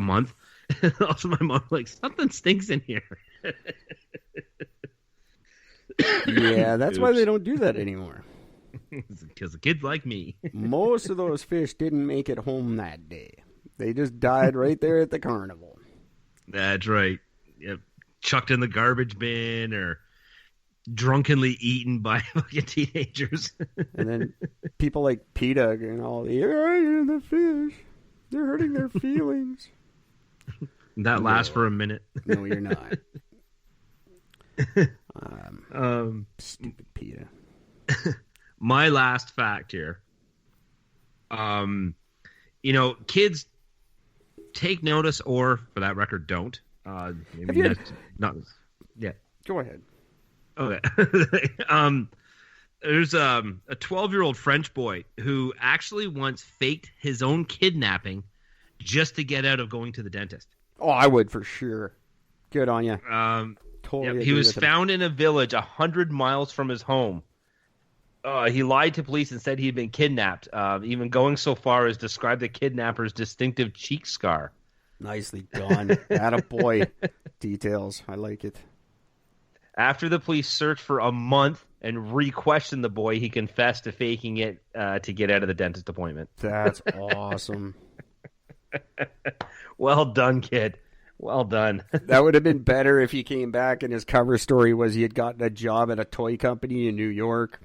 month. Also, my mom like something stinks in here. Yeah, that's why they don't do that anymore. Because the kids like me. Most of those fish didn't make it home that day. They just died right there at the carnival. That's right. Yep. Chucked in the garbage bin or drunkenly eaten by fucking teenagers. And then people like PETA and all, the fish. They're hurting their feelings. That lasts for a minute. No, you're not. Stupid PETA. My last fact here. Kids take notice, or for that record, don't. Maybe not. Yeah. Go ahead. Okay. There's a 12-year-old French boy who actually once faked his own kidnapping just to get out of going to the dentist. Oh, I would for sure. Good on you. Totally. Yep. He was found in a village 100 miles from his home. He lied to police and said he'd been kidnapped, even going so far as describe the kidnapper's distinctive cheek scar. Nicely done. Attaboy. Details. I like it. After the police searched for a month and re-questioned the boy, he confessed to faking it to get out of the dentist appointment. That's awesome. Well done, kid. Well done. That would have been better if he came back and his cover story was he had gotten a job at a toy company in New York.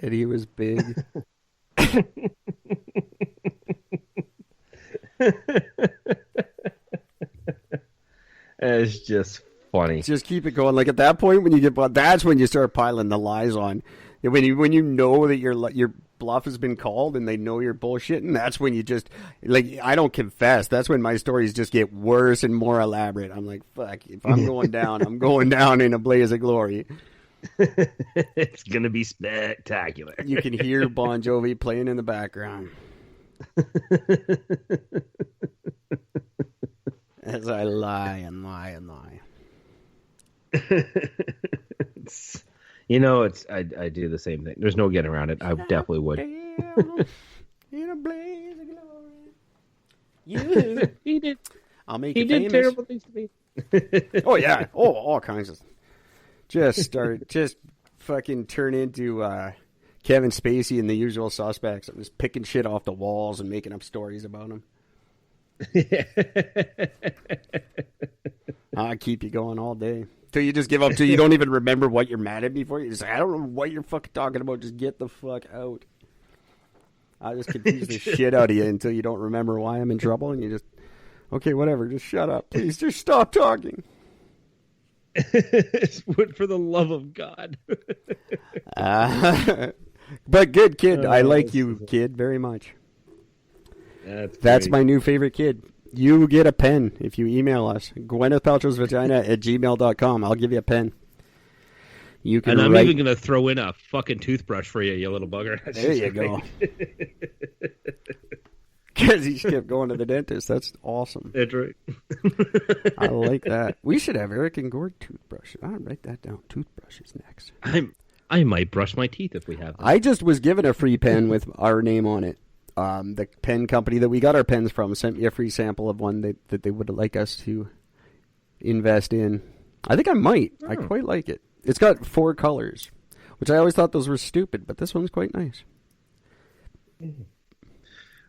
And he was big. It's just funny. Just keep it going. Like at that point, when you get bought, that's when you start piling the lies on. When you know that your bluff has been called and they know you're bullshitting, that's when you just like I don't confess. That's when my stories just get worse and more elaborate. I'm like, fuck. If I'm going down, I'm going down in a blaze of glory. It's gonna be spectacular. You can hear Bon Jovi playing in the background. As I lie and lie and lie. I do the same thing. There's no getting around it. I definitely would. In a blaze of glory. He did. I'll make he it did famous. terrible things to me. Oh yeah. Oh, all kinds of. Just fucking turn into Kevin Spacey and The Usual Suspects. I'm just picking shit off the walls and making up stories about him. I'll keep you going all day. Till you just give up, till you don't even remember what you're mad at me for. You just say, I don't know what you're fucking talking about. Just get the fuck out. I just confuse the shit out of you until you don't remember why I'm in trouble. And you just, okay, whatever. Just shut up. Please just stop talking. For the love of God. But good kid. I like you, kid, very much. That's my new favorite kid. You get a pen if you email us. GwynethPaltrowsVagina@gmail.com. I'll give you a pen. You can. And I'm even going to throw in a fucking toothbrush for you, you little bugger. There you go. Because he kept going to the dentist. That's awesome. That's right. I like that. We should have Eric and Gord toothbrushes. I'll write that down. Toothbrushes next. I might brush my teeth if we have them. I just was given a free pen with our name on it. The pen company that we got our pens from sent me a free sample of one that they would like us to invest in. I think I might. Oh. I quite like it. It's got 4 colors, which I always thought those were stupid, but this one's quite nice.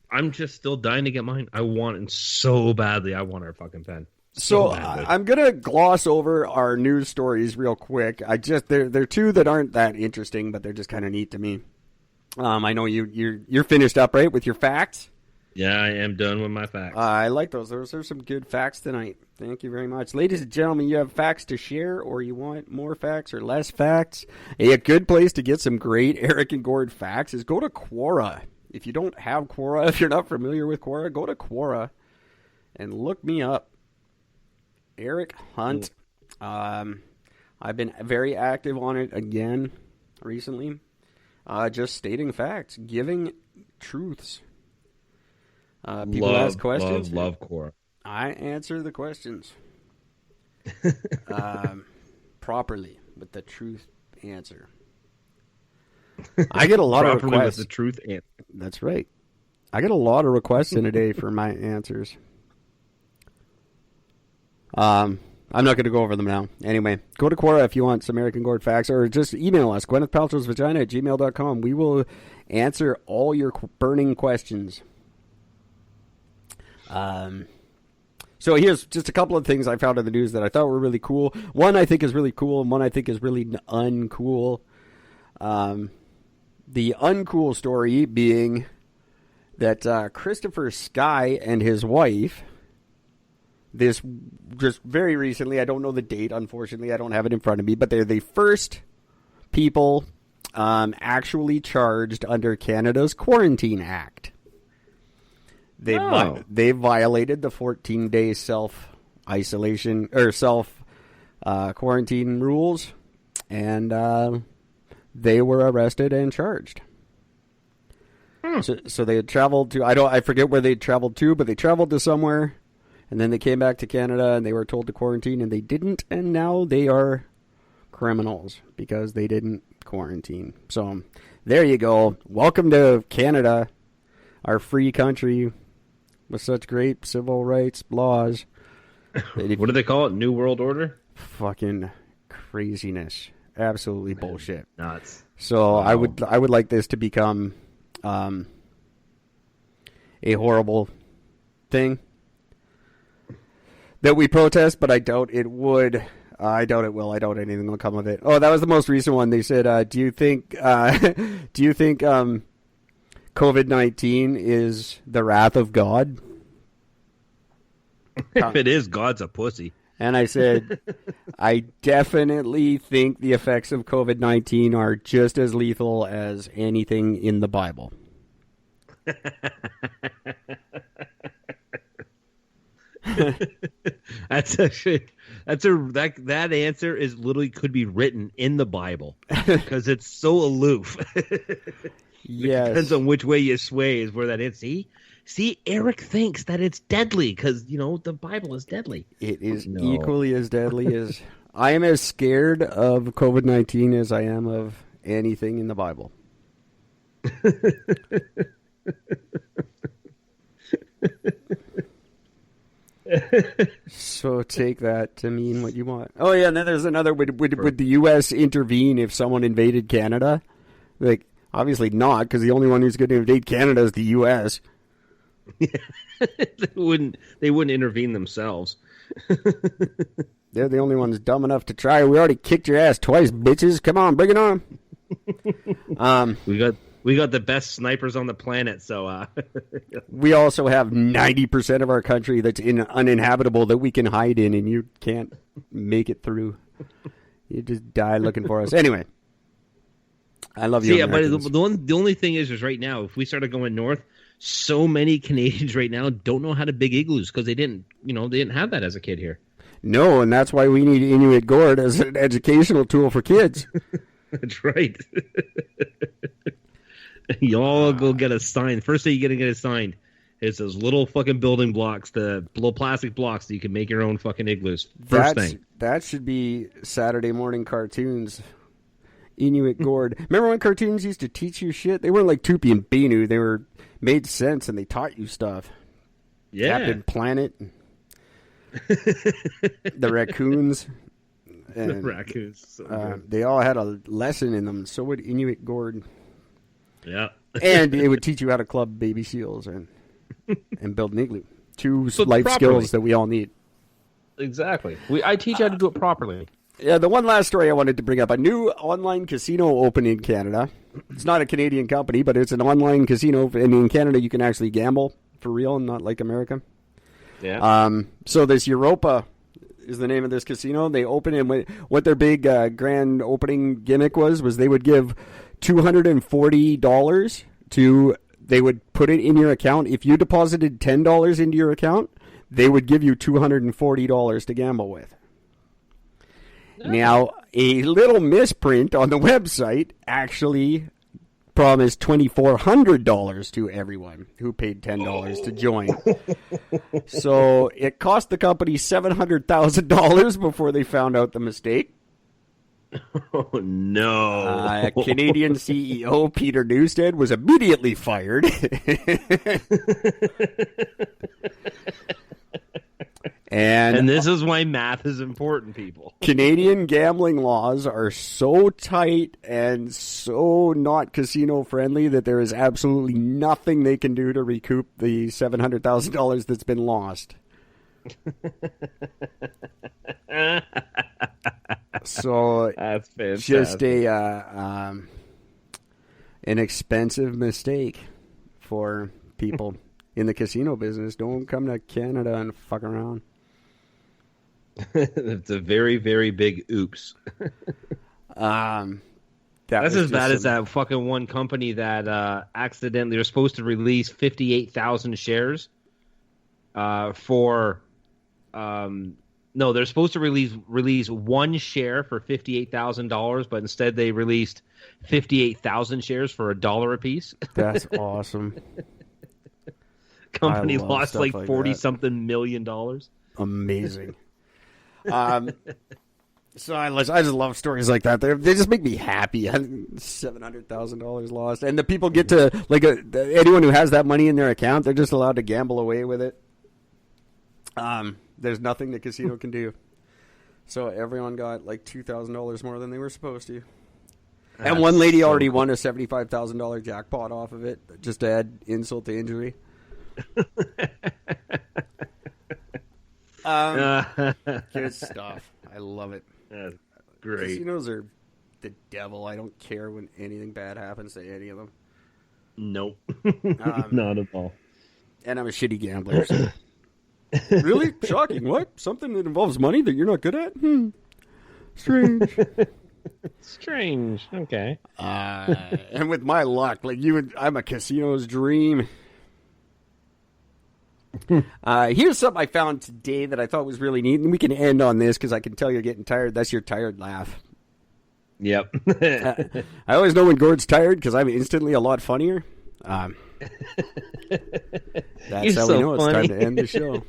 I'm just still dying to get mine. I want it so badly. I want our fucking pen. So I'm going to gloss over our news stories real quick. They're 2 that aren't that interesting, but they're just kind of neat to me. I know you're finished up, right, with your facts? Yeah, I am done with my facts. I like those. Those are some good facts tonight. Thank you very much. Ladies and gentlemen, you have facts to share, or you want more facts or less facts? A good place to get some great Eric and Gord facts is go to Quora. If you don't have Quora, if you're not familiar with Quora, go to Quora and look me up. Eric Hunt. I've been very active on it again recently. Just stating facts, giving truths. People ask questions. Love Quora. I answer the questions properly with the truth answer. I get a lot of Properly requests. with the truth answer. That's right. I get a lot of requests in a day for my answers. I'm not going to go over them now. Anyway, go to Quora if you want some Eric and Gord facts, or just email us, gwynethpaltrowsvagina@gmail.com. We will answer all your burning questions. So here's just a couple of things I found in the news that I thought were really cool. One I think is really cool, and one I think is really uncool. The uncool story being that Christopher Sky and his wife, this just very recently, I don't know the date, unfortunately, I don't have it in front of me, but they're the first people actually charged under Canada's Quarantine Act. They violated the 14-day self-isolation or self-quarantine rules, and they were arrested and charged. So they had traveled to, I forget where they traveled to, but they traveled to somewhere, and then they came back to Canada, and they were told to quarantine, and they didn't, and now they are criminals because they didn't quarantine. So there you go. Welcome to Canada, our free country with such great civil rights laws. What do they call it? New World Order? Fucking craziness. Absolutely bullshit. Nuts. So wow. I would like this to become a horrible thing that we protest, but I doubt it would. I doubt it will. I doubt anything will come of it. Oh, that was the most recent one. They said, "Do you think COVID-19 is the wrath of God?" If it is, God's a pussy. And I said, I definitely think the effects of COVID-19 are just as lethal as anything in the Bible. That answer is literally could be written in the Bible because it's so aloof. Yes. It depends on which way you sway is where that is. See, Eric thinks that it's deadly because, the Bible is deadly. It is equally as deadly as... I am as scared of COVID-19 as I am of anything in the Bible. So take that to mean what you want. Oh, yeah, and then there's another... Would the U.S. intervene if someone invaded Canada? Like, obviously not, because the only one who's going to invade Canada is the U.S., They wouldn't intervene themselves. They're the only ones dumb enough to try. We already kicked your ass twice, bitches. Come on, bring it on. We got the best snipers on the planet, so we also have 90% of our country that's uninhabitable that we can hide in, and you can't make it through. You just die looking for us. Anyway, I love you. Yeah, but the only thing is right now, if we started going north, so many Canadians right now don't know how to big igloos because they didn't have that as a kid here. No, and that's why we need Inuit Gord as an educational tool for kids. That's right. Y'all go get a sign. First thing you're gonna get a sign is those little fucking building blocks, the little plastic blocks that you can make your own fucking igloos. First thing. That should be Saturday morning cartoons. Inuit Gord. Remember when cartoons used to teach you shit? They weren't like Tupi and Binu. They made sense and they taught you stuff. Yeah. Captain Planet. The raccoons. And, the raccoons. So they all had a lesson in them. So would Inuit Gord. Yeah. And it would teach you how to club baby seals and build an igloo. Two life skills that we all need. Exactly. I teach you how to do it properly. Yeah, the one last story I wanted to bring up. A new online casino opened in Canada. It's not a Canadian company, but it's an online casino. And in Canada, you can actually gamble for real, not like America. Yeah. So this Europa is the name of this casino. They opened and what their big grand opening gimmick was they would give $240 they would put it in your account. If you deposited $10 into your account, they would give you $240 to gamble with. Now, a little misprint on the website actually promised $2,400 to everyone who paid $10 to join. So it cost the company $700,000 before they found out the mistake. Oh no! Canadian CEO Peter Newstead was immediately fired. And this is why math is important, people. Canadian gambling laws are so tight and so not casino friendly that there is absolutely nothing they can do to recoup the $700,000 that's been lost. So that's fantastic. Just an expensive mistake for people in the casino business. Don't come to Canada and fuck around. It's a very, very big oops. That's as bad as that fucking one company that accidentally was supposed to release 58,000 shares for no, they're supposed to release one share for $58,000, but instead they released 58,000 shares for $1 a piece. That's awesome. Company lost like 40-something million dollars. Amazing. So I just love stories like that. They just make me happy. $700,000 lost, and the people get to anyone who has that money in their account, they're just allowed to gamble away with it. There's nothing the casino can do. So everyone got like $2,000 more than they were supposed to. And one lady already won a $75,000 jackpot off of it, just to add insult to injury. Good stuff. I love it. That's great. Casinos are the devil. I don't care when anything bad happens to any of them. Nope. Not at all. And I'm a shitty gambler. So. Really? Shocking. What? Something that involves money that you're not good at? Strange. Strange. Okay. And with my luck, I'm a casino's dream. Here's something I found today that I thought was really neat, and we can end on this because I can tell you're getting tired. That's your tired laugh. Yep. I always know when Gord's tired because I'm instantly a lot funnier. That's you're how so we know it's funny. time to end the show.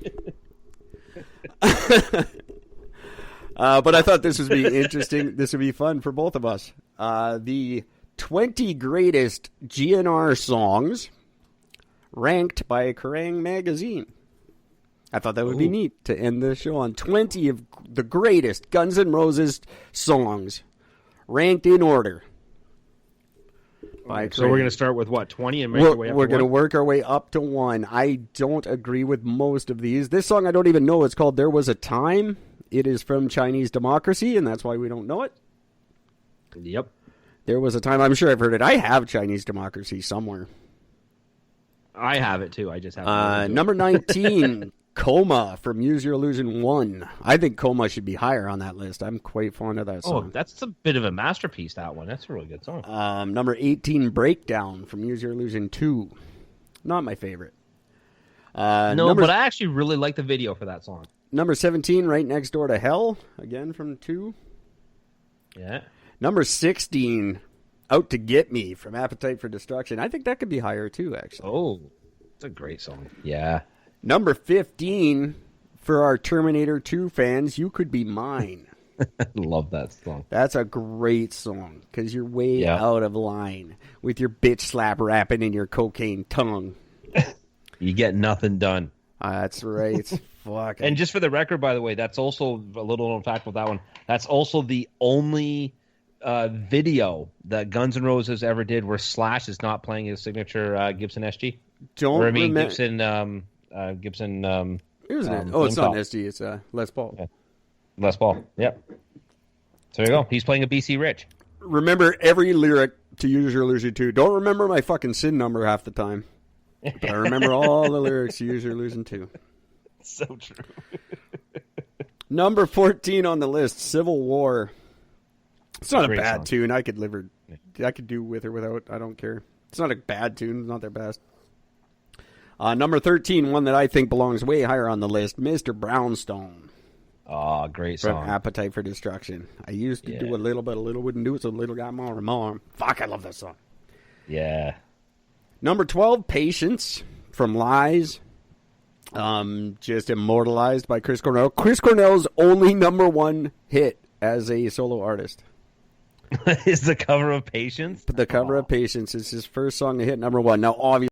But I thought this would be interesting. This would be fun for both of us. The 20 greatest GNR songs ranked by Kerrang! Magazine. I thought that would be neat to end the show on 20 of the greatest Guns N' Roses songs ranked in order. So we're going to start with what, 20 and make our way up to 1? We're going to work our way up to 1. I don't agree with most of these. This song I don't even know. It's called There Was a Time. It is from Chinese Democracy, and that's why we don't know it. Yep. There Was a Time. I'm sure I've heard it. I have Chinese Democracy somewhere. I have it too. I just haven't. Number 19, Coma from Use Your Illusion 1. I think Coma should be higher on that list. I'm quite fond of that song. Oh, that's a bit of a masterpiece, that one. That's a really good song. Number 18, Breakdown from Use Your Illusion 2. Not my favorite. But I actually really like the video for that song. Number 17, Right Next Door to Hell, again from 2. Yeah. Number 16, Out to Get Me from Appetite for Destruction. I think that could be higher too, actually. Oh, it's a great song. Yeah. Number 15, for our Terminator 2 fans, You Could Be Mine. Love that song. That's a great song because you're way out of line with your bitch slap rapping and your cocaine tongue. You get nothing done. That's right. Fuck. And just for the record, by the way, that's also a little known fact with that one. That's also the only video that Guns N' Roses ever did where Slash is not playing his signature Gibson SG. Gibson. It was it's not an SG. It's a Les Paul. Yeah. Les Paul. Yep. So there you go. He's playing a BC Rich. Remember every lyric to Use Your Illusion 2. Don't remember my fucking SIN number half the time. But I remember all the lyrics to Use Your Illusion 2. So true. Number 14 on the list, Civil War. It's not a bad song. tune. I could do with or without. I don't care. It's not a bad tune. It's not their best. Number 13, one that I think belongs way higher on the list, Mr. Brownstone. Oh, great song. From Appetite for Destruction. I used to do a little, but a little wouldn't do it, so a little got more and more. Fuck, I love that song. Yeah. Number 12, Patience from Lies. Just immortalized by Chris Cornell. Chris Cornell's only number 1 hit as a solo artist. is the cover of Patience. The cover of Patience is his first song to hit number one. Now, obviously.